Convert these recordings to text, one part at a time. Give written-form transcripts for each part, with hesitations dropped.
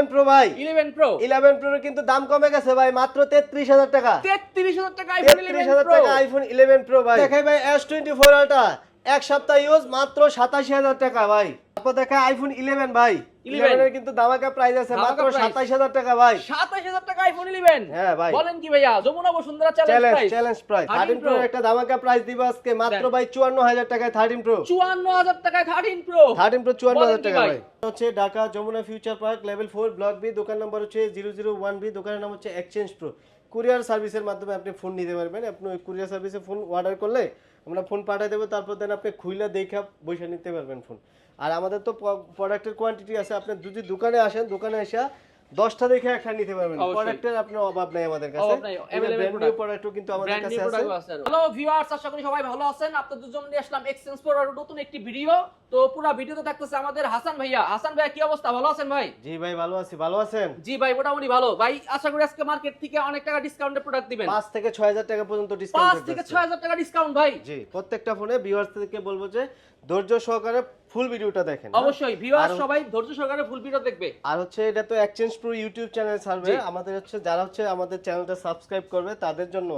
11 pro ভাই 11 pro 11 pro এর কিন্তু দাম কমে গেছে ভাই মাত্র 33000 টাকা 33000 টাকা আইফোন 11 প্রো টাকা আইফোন 11 প্রো ভাই দেখাই ভাই S24 আলট্রা এক সপ্তাহ ইউজ মাত্র 87000 টাকা ভাই তারপর দেখাই আইফোন 11 ভাই 11 এর কিন্তু দামাকা প্রাইস আছে মাত্র 27000 টাকা ভাই 27000 টাকা আইফোন 11 হ্যাঁ ভাই বলেন কি ভাইয়া Jamuna Bashundhara challenge price 13 pro একটা দামাকা প্রাইস দিব আজকে মাত্র ভাই 54000 টাকায় 13 প্রো 54000 টাকায় 13 প্রো 54000 টাকা ভাই হচ্ছে Dhaka Jamuna future park level 4 block B দোকান নাম্বার হচ্ছে 001 বি দোকানের নাম হচ্ছে এক্সচেঞ্জ প্রো কুরিয়ার সার্ভিসের মাধ্যমে আপনি ফোন নিতে পারবেন আপনি ওই কুরিয়ার সার্ভিসে ফোন অর্ডার করলে আমরা ফোন পাঠিয়ে দেব তারপর দেন আপনি খুইলা দেখা বসে নিতে পারবেন ফোন আর আমাদের তো প্রোডাক্টের কোয়ান্টিটি আছে আপনি যদি দোকানে আসেন দোকানে এসে 10টা দেখে একটা নিতে পারবেন প্রোডাক্টের আপনার অভাব নাই আমাদের কাছে ব্র্যান্ড নিউ প্রোডাক্টও কিন্তু আমাদের কাছে আছে হ্যালো ভিউয়ার্স আশা করি সবাই ভালো আছেন আপনাদের দুজন নিয়ে আসলাম এক্সচেঞ্জ প্রোর নতুন একটি ভিডিও তো পুরো ভিডিওতে থাকতেছে আমাদের হাসান ভাইয়া কি অবস্থা ভালো আছেন ভাই জি ভাই ভালো আছি ভালো আছেন জি ভাই মোটামুটি ভালো ভাই আশা করি আজকে মার্কেট থেকে অনেক টাকা ডিসকাউন্টে প্রোডাক্ট দিবেন 5 থেকে 6000 টাকা পর্যন্ত ডিসকাউন্ট 5 থেকে 6000 টাকা ডিসকাউন্ট ভাই জি প্রত্যেকটা ফোনে ভিউয়ার্স থেকে বলবো যে ধৈর্য সহকারে ফুল ভিডিওটা দেখেন অবশ্যই ভিউয়ার্স সবাই ধৈর্য সহকারে ফুল ভিডিও দেখবে আর হচ্ছে এটা তো exchange pro YouTube channel survey আমাদের হচ্ছে যারা হচ্ছে আমাদের চ্যানেলটা সাবস্ক্রাইব করবে তাদের জন্য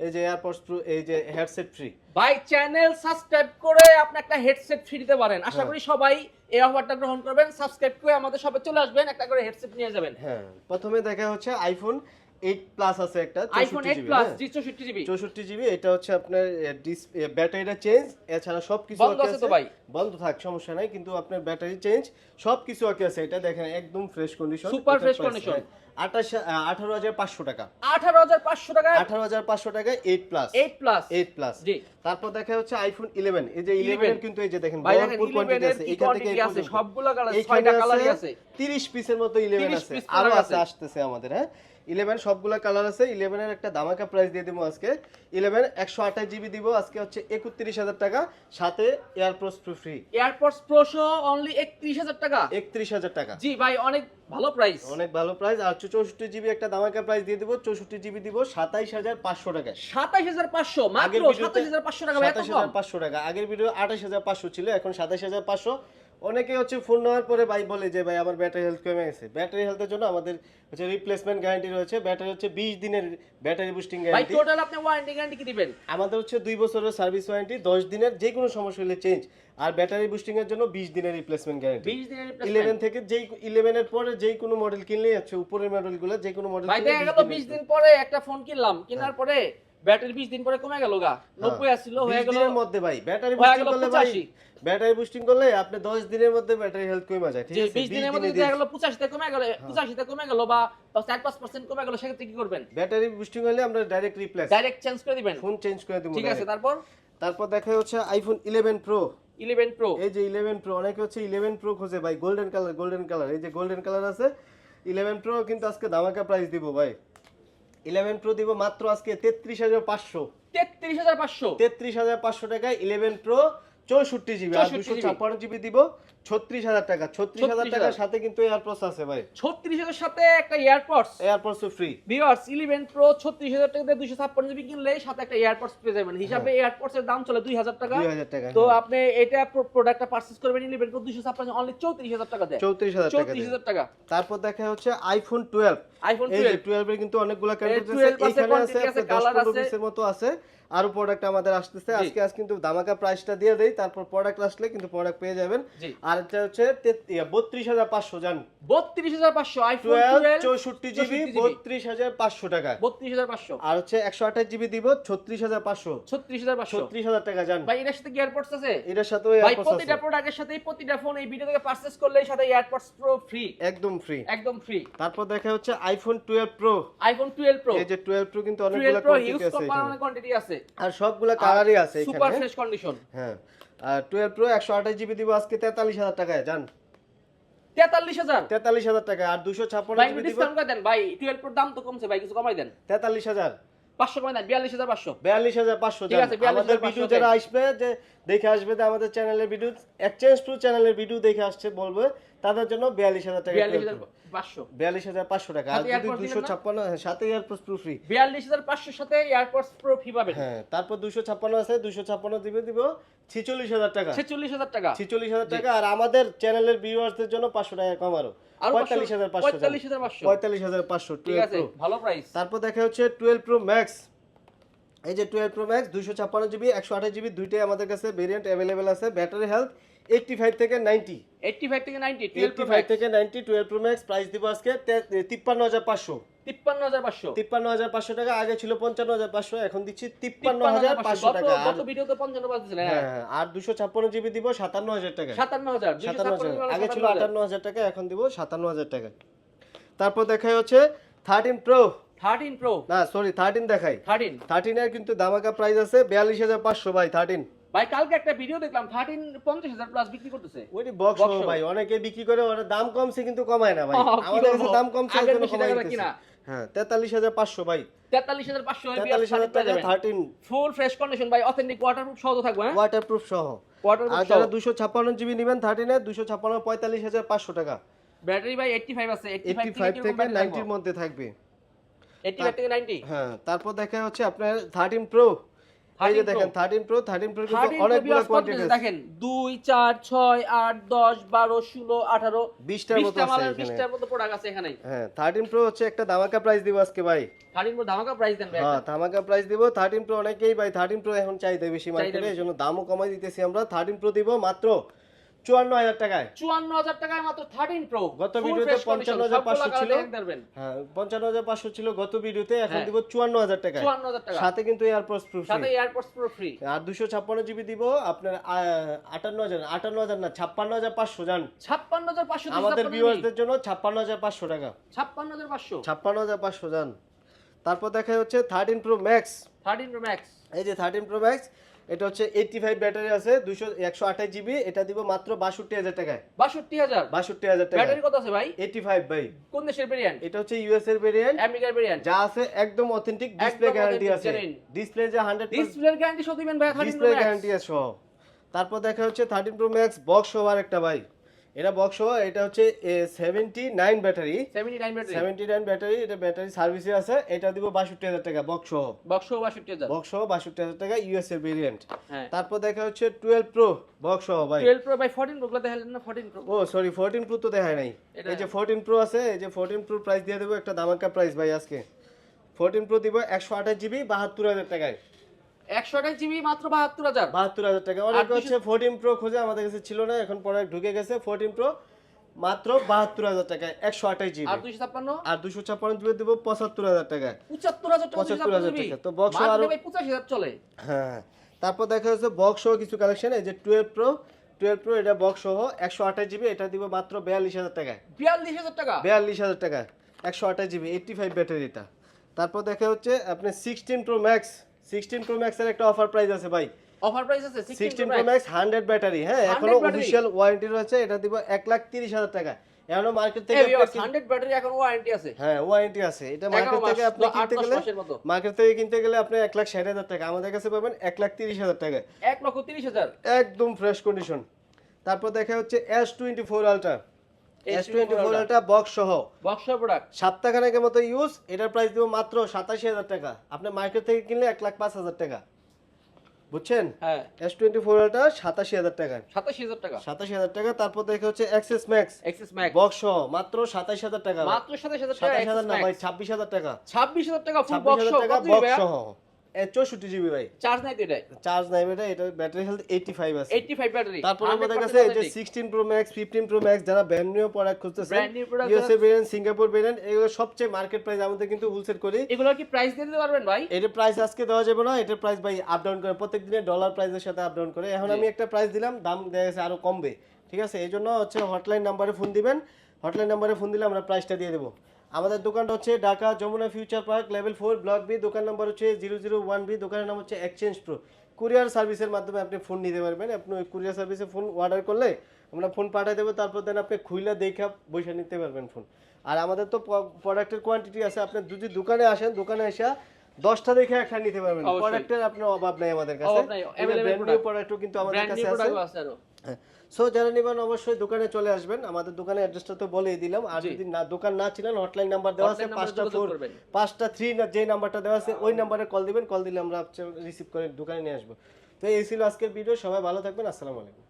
এই যে এয়ারপডস প্রো এই যে হেডসেট ফ্রি ভাই চ্যানেল সাবস্ক্রাইব করে আপনি একটা হেডসেট ফ্রি দিতে পারেন আশা করি সবাই এই অফারটা গ্রহণ করবেন সাবস্ক্রাইব করে আমাদের শপে চলে আসবেন একটা করে হেডসেট নিয়ে যাবেন হ্যাঁ প্রথমে দেখা হচ্ছে আইফোন 8 প্লাস আছে একটা আইফোন 8 প্লাস জি 64 জিবি 64 জিবি এটা হচ্ছে আপনার ব্যাটারিটা চেঞ্জ এছাড়া সবকিছু বন্ধ আছে তো ভাই বন্ধ থাক সমস্যা নাই কিন্তু আপনার ব্যাটারি চেঞ্জ সবকিছু ওকে আছে এটা দেখেন একদম fresh condition super fresh condition 18500 টাকা 18500 টাকা 18500 টাকা 8 প্লাস 8 প্লাস জি তারপর দেখা হচ্ছে আইফোন 11 এই যে 11 এর কিন্তু এই যে দেখেন ভরপুর কোয়ান্টিটি আছে এখান থেকে আছে সবগুলা কালার 6টা কালারই আছে 30 পিসের মতো 11 আছে আরো আছে আসতেছে আমাদের হ্যাঁ 11 সবগুলা কালার আছে 11 এর একটা দামাকা প্রাইস দিয়ে দেবো আজকে 11 128 জিবি দিব আজকে হচ্ছে 31000 টাকা সাথে AirPods pro free AirPods pro সহ অনলি 31000 টাকা 31000 টাকা জি ভাই অনেক ভালো প্রাইস অনেক ভালো প্রাইস আর 64 জিবি একটা দামাকা প্রাইস দিয়ে দেব 64 জিবি দিব 27500 টাকা 27500 মাত্র 27500 টাকা ভাই 27500 টাকা আগের ভিডিও 28500 ছিল এখন 27500 অনেকে হচ্ছে ফোন নেওয়ার পরে ভাই বলে যে ভাই আমার ব্যাটারি হেলথ কমে গেছে ব্যাটারি হেলথের জন্য আমাদের হচ্ছে রিপ্লেসমেন্ট গ্যারান্টি রয়েছে ব্যাটারি হচ্ছে 20 দিনের ব্যাটারি বুস্টিং গ্যারান্টি ভাই টোটাল আপনি ওয়ারেন্টি গ্যারান্টি কি দিবেন আমাদের হচ্ছে 2 বছরের সার্ভিস ওয়ারেন্টি 10 দিনের যে কোনো সমস্যা হলে চেঞ্জ আর ব্যাটারি বুস্টিং এর জন্য 20 দিনের রিপ্লেসমেন্ট গ্যারান্টি 20 দিনের রিপ্লেসমেন্ট 11 থেকে যেই 11 এর পরে যেই কোনো মডেল কিনলেই আছে উপরের মডেলগুলো যে কোনো মডেল ভাই দেখা গেল 20 দিন পরে একটা ফোন কিনলাম কেনার পরে ব্যাটারি 20 দিন পরে কমে গেল গা 90 আসছিল হয়ে গেল এর মধ্যে ভাই ব্যাটারি বুস্টিং করলে ভাই ব্যাটারি বুস্টিং করলে আপনি 10 দিনের মধ্যে ব্যাটারি হেলথ কমে যায় ঠিক আছে 20 দিনের মধ্যে দেখা গেল 85 তে কমে গেল 85 তে কমে গেল বা 4-5% কমে গেল সেক্ষেত্রে কি করবেন ব্যাটারি বুস্টিং হলে আমরা ডাইরেক্ট রিপ্লেস ডাইরেক্ট চেঞ্জ করে দিবেন ফোন চেঞ্জ করে দেব ঠিক আছে তারপর দেখা হচ্ছে আইফোন 11 প্রো 11 প্রো এই যে 11 প্রো অনেকে হচ্ছে 11 প্রো খোঁজে ভাই গোল্ডেন কালার এই যে গোল্ডেন কালার আছে 11 প্রো কিন্তু আজকে ধামাকা প্রাইস দিব ভাই 11 প্রো দিব মাত্র আজকে 33500 33500 টাকায় 11 প্রো 64 জিবি আর 256 জিবি দিব 36000 টাকা 36000 টাকার সাথে কিন্তু এয়ারপডস আছে ভাই 36000 এর সাথে একটা এয়ারপডস ফ্রি ভিউয়ার্স 11 প্রো 36000 টাকা দিয়ে 256 জিবি কিনলে সাথে একটা এয়ারপডস পেয়ে যাবেন হিসাবে এয়ারপডস এর দাম চলে 2000 টাকা তো আপনি এটা প্রোডাক্টটা পারচেজ করবেন 11 প্রো 256 অনলি 34000 টাকা দেয় 34000 টাকা তারপর দেখা হচ্ছে আইফোন 12 এই যে 12 এর কিন্তু অনেকগুলা ক্যাটাগরি আছে এখানে আছে 10 পিসের মতো আছে আরো প্রোডাক্ট আমাদের আসতেছে আজকে কিন্তু দামাকা প্রাইসটা দিয়ে দেই তারপর প্রোডাক্ট আসলে কিন্তু প্রোডাক্ট পেয়ে যাবেন আর এটা হচ্ছে 32500 জান 32500 আইফোন 12 64 জিবি 32500 টাকা 32500 আর হচ্ছে 128 জিবি দিব 36500 36000 টাকা জান ভাই এর সাথে কি এয়ারপডস আছে এর সাথে ভাই প্রতিটা প্রোডাক্টের সাথে প্রতিটা ফোন এই ভিডিও থেকে পারচেজ করলে সাথে এয়ারপডস প্রো ফ্রি একদম ফ্রি তারপর দেখা হচ্ছে আইফোন 12 প্রো এই যে 12 প্রো কিন্তু অনেকগুলা কোয়ান্টিটি আছে আর সবগুলা কালারই আছে এখানে সুপার ফ্রেশ কন্ডিশন হ্যাঁ আর 12 প্রো 128 জিবি দিব আজকে 43000 টাকায় জান 43000 টাকা আর 256 ভাই জিবি দিব ডিসকাউন্ট করে দেন ভাই 12 প্রোর দাম তো কমছে ভাই কিছু কমাই দেন 43000 500 কমাই দেন 42500 42500 ঠিক আছে আমাদের ভিডিও যারা আসবে যে দেখে আসবে যে আমাদের চ্যানেলের ভিডিও এক্সচেঞ্জ প্রো চ্যানেলের ভিডিও দেখে আসছে বলবে তাদের জন্য 42000 টাকা 42500 টাকা। আর যদি 256 সাথে এয়ারপোর্টস প্রো ফ্রি 42500 সাথে এয়ারপোর্টস প্রো ফ্রি পাবেন। হ্যাঁ, তারপর 256 আছে, 256 দিব 46000 টাকা। 46000 টাকা, 46000 টাকা। আর আমাদের চ্যানেলের ভিউয়ারদের জন্য 500 টাকা কম আরো 45500 45500 ঠিক আছে, ভালো প্রাইস। তারপর দেখা হচ্ছে 12 প্রো ম্যাক্স। এই যে 12 প্রো ম্যাক্স 256 জিবি 128 জিবি দুইটাই আমাদের কাছে ভেরিয়েন্ট अवेलेबल আছে। ব্যাটারি হেলথ 85 থেকে 90 85 থেকে 90 85 থেকে 90 12 প্রো ম্যাক্স প্রাইস দিব আজকে 53500 53500 টাকা। আগে ছিল 55500, এখন দিচ্ছি 53500 টাকা। গত ভিডিওতে 55 দিছিলেন। হ্যাঁ, আর 256 জিবি দিব 57000 টাকা। 57000 256 আগে ছিল 58000 টাকা, এখন দিব 57000 টাকা। তারপর দেখাই হচ্ছে 13 প্রো 13 প্রো না সরি 13 দেখাই। 13 এর কিন্তু ধামাকা প্রাইস আছে 42500 ভাই। 13 ভাই কালকে একটা ভিডিও দেখলাম 13 50000 প্লাস বিক্রি করতেছে। ওইটি বক্স ভাই, অনেকে বিক্রি করে, ওর দাম কমছে কিন্তু কমায় না ভাই। আমাদের কাছে দাম কমছে এজন্য কমাই দিতেছি। হ্যাঁ 43500 ভাই। 43500 43000 টাকা 13 ফুল ফ্রেশ কন্ডিশন ভাই, অথেন্টিক ওয়াটারপ্রুফ সহ তো থাকবে। হ্যাঁ, ওয়াটারপ্রুফ সহ। আর যারা 256 জিবি নেবেন 13 এ 256 45500 টাকা। ব্যাটারি ভাই 85 আছে, 85 থেকে 90 এর মধ্যে থাকবে। 85 থেকে 90। হ্যাঁ, তারপর দেখা হচ্ছে আপনার 13 প্রো। এই যে দেখেন 13 প্রো কিন্তু অনেকগুলো কোয়ান্টিটি আছে। দেখেন 2 4 6 8 10 12 16 18 20 টার মতো আছে এখানে। 20 টার মতো প্রোডাক্ট আছে এখানে। হ্যাঁ 13 প্রো হচ্ছে একটা ধামাকা প্রাইস দিব আজকে ভাই। 13 প্রো ধামাকা প্রাইস দেন ভাই। হ্যাঁ ধামাকা প্রাইস দিব 13 প্রো। অনেকেই ভাই 13 প্রো এখন চাইতে বেশি মার্কেটে, এজন্য দামও কমাই দিতেছি আমরা। 13 প্রো দিব মাত্র 54000 টাকায়। 54000 টাকায় মাত্র 13 প্রো। গত ভিডিওতে 55500 ছিল। হ্যাঁ 55500 ছিল গত ভিডিওতে, এখন দিব 54000 টাকায়। 54000 টাকা সাথে কিন্তু এয়ারপোর্টস প্রো ফ্রি। সাথে এয়ারপোর্টস প্রো ফ্রি। আর 256 জিবি দিব আপনার 58000 না 56500 জান। 56500 আমাদের ভিউয়ারদের জন্য 56500 টাকা। 56500 জান। তারপর দেখা হচ্ছে 13 প্রো ম্যাক্স। 13 pro max. এই যে 13 প্রো ম্যাক্স, এটা হচ্ছে 85 ব্যাটারি আছে 128 জিবি, এটা দিব মাত্র 62000 টাকায়। 62000 টাকা। ব্যাটারি কত আছে ভাই? 85 ভাই। কোন দেশের ভেরিয়েন্ট? এটা হচ্ছে ইউএস এর ভেরিয়েন্ট, আমেরিকার ভেরিয়েন্ট। যা আছে একদম অথেন্টিক। ডিসপ্লে গ্যারান্টি আছে, ডিসপ্লে যে 100% ডিসপ্লে গ্যারান্টি সহ দিবেন ভাই 13 প্রো ম্যাক্স। ডিসপ্লে গ্যারান্টি আছে সহ। তারপর দেখা হচ্ছে 13 প্রো ম্যাক্স বক্স সহ আরেকটা ভাই। এটা বক্স সহ, এটা হচ্ছে 79 ব্যাটারি। 79 ব্যাটারি, এটা ব্যাটারি সার্ভিসে আছে। এটা দিব 62000 টাকা বক্স সহ। 62000 টাকা ইউএস এর ভেরিয়েন্ট। তারপর দেখা হচ্ছে 12 প্রো বক্স সহ ভাই। 12 প্রো ভাই 14 প্রো গুলো দেখালেন না? 14 প্রো ও সরি 14 প্রো তো দেখায় নাই। এই যে 14 প্রো আছে, এই যে 14 প্রো প্রাইস দিয়ে দেব একটা ধামাকা প্রাইস ভাই আজকে। 14 প্রো দিব 128 জিবি 72000 টাকায়। 128 জিবি মাত্র 72000 টাকা। অনেক হচ্ছে 14 প্রো খোঁজে, আমাদের কাছে ছিল না, এখন প্রোডাক্ট ঢুকে গেছে। 14 প্রো মাত্র 72000 টাকায় 128 জিবি। আর 256 জিবি দেব 75000 টাকায়। 75000 টাকা। তো বক্স আর ভাই 85000 চলে। হ্যাঁ, তারপর দেখা যাচ্ছে বক্স সহ কিছু কালেকশন। এই যে 12 প্রো এটা বক্স সহ 128 জিবি, এটা দিব মাত্র 42000 টাকায়। 42000 টাকা। 42000 টাকা 128 জিবি 85 ব্যাটারি এটা। তারপর দেখা হচ্ছে আপনি 16 প্রো ম্যাক্স এর একটা অফার প্রাইস আছে ভাই। অফার প্রাইস আছে 16 প্রো ম্যাক্স 100 ব্যাটারি। হ্যাঁ, এখনো অফিশিয়াল ওয়ারেন্টি রয়েছে। এটা দিব 1,30,000 টাকা। এখনো মার্কেট থেকে 100 ব্যাটারি এখন ওয়ারেন্টি আছে। হ্যাঁ ওয়ারেন্টি আছে। এটা মার্কেট থেকে আপনি কিনতে গেলে আপনি 1,60,000 টাকা, আমাদের কাছে পাবেন 1,30,000 টাকা। 1,30,000 একদম ফ্রেশ কন্ডিশন। তারপর দেখা হচ্ছে S24 ultra. S24 ultra box সহ প্রোডাক্ট সপ্তাহখানেকের মতো ইউজ। এটার প্রাইস দিব মাত্র 87000 টাকা। আপনি মার্কেট থেকে কিনলে 1,05,000 টাকা, বুঝছেন? হ্যাঁ, S24 আলট্রা 87000 টাকা। 87000 টাকা। তারপর দেখা হচ্ছে এক্সএস ম্যাক্স বক্স সহ মাত্র 27000 টাকা। মাত্র 27000 টাকা। 27000 না ভাই 26000 টাকা। 26000 টাকা ফুল বক্স সহ। বক্স সহ 64 জিবি ভাই। চার্জ নাই তো এটা? চার্জ নাই এটা। এটা ব্যাটারি হেলথ 85 আছে। 85 ব্যাটারি। তারপর আমাদের কাছে এই যে 16 প্রো ম্যাক্স 15 প্রো ম্যাক্স যারা ব্র্যান্ড নিউ প্রোডাক্ট খুঁজতেছেন, ইউএসএ ভেরিয়েন্ট, সিঙ্গাপুর ভেরিয়েন্ট, এগুলো সবচেয়ে মার্কেট প্রাইস আমাদের কিন্তু হোলসেল করি। এগুলোর কি প্রাইস দিতে পারবেন ভাই? এর প্রাইস আজকে দেওয়া যাবে না। এটার প্রাইস ভাই আপ ডাউন করে, প্রত্যেক দিনে ডলার প্রাইসের সাথে আপ ডাউন করে। এখন আমি একটা প্রাইস দিলাম, দাম দেখা গেছে আরো কমবে, ঠিক আছে? এইজন্য হচ্ছে হটলাইন নাম্বারে ফোন দিবেন। হটলাইন নাম্বারে ফোন দিলে আমরা প্রাইসটা দিয়ে দেবো। আমাদের দোকানটা হচ্ছে Dhaka Jamuna future park level 4 block B. দোকান নাম্বার হচ্ছে 001B। দোকানের নাম হচ্ছে এক্সচেঞ্জ প্রো। কুরিয়ার সার্ভিসের মাধ্যমে আপনি ফোন নিতে পারবেন। আপনি ওই কুরিয়ার সার্ভিসে ফোন অর্ডার করলে আমরা ফোন পাঠিয়ে দেবো, তারপর দেন আপনি খুইলা দেখা বসে নিতে পারবেন ফোন। আর আমাদের তো প্রোডাক্টের কোয়ান্টিটি আছে। আপনি যদি দোকানে আসেন, দোকানে এসে 10টা দেখে একটা নিতে পারবেন। প্রোডাক্টের আপনার অভাব নাই আমাদের কাছে। ব্র্যান্ড নিউ প্রোডাক্টও কিন্তু আমাদের কাছে আছে। সো যারা নেবেন অবশ্যই দোকানে চলে আসবেন, আমাদের দোকানের অ্যাড্রেসটা তো বলেই দিলাম। আর যদি না দোকান না ছিলেন হটলাইন নাম্বার দেওয়া আছে 5টা 3 না যে নাম্বারটা দেওয়া আছে ওই নাম্বারে কল দিবেন, কল দিলে আমরা রিসিভ করে দোকানে নিয়ে আসবো। তো এই ছিল আজকের ভিডিও, সবাই ভালো থাকবেন, আসসালামু আলাইকুম।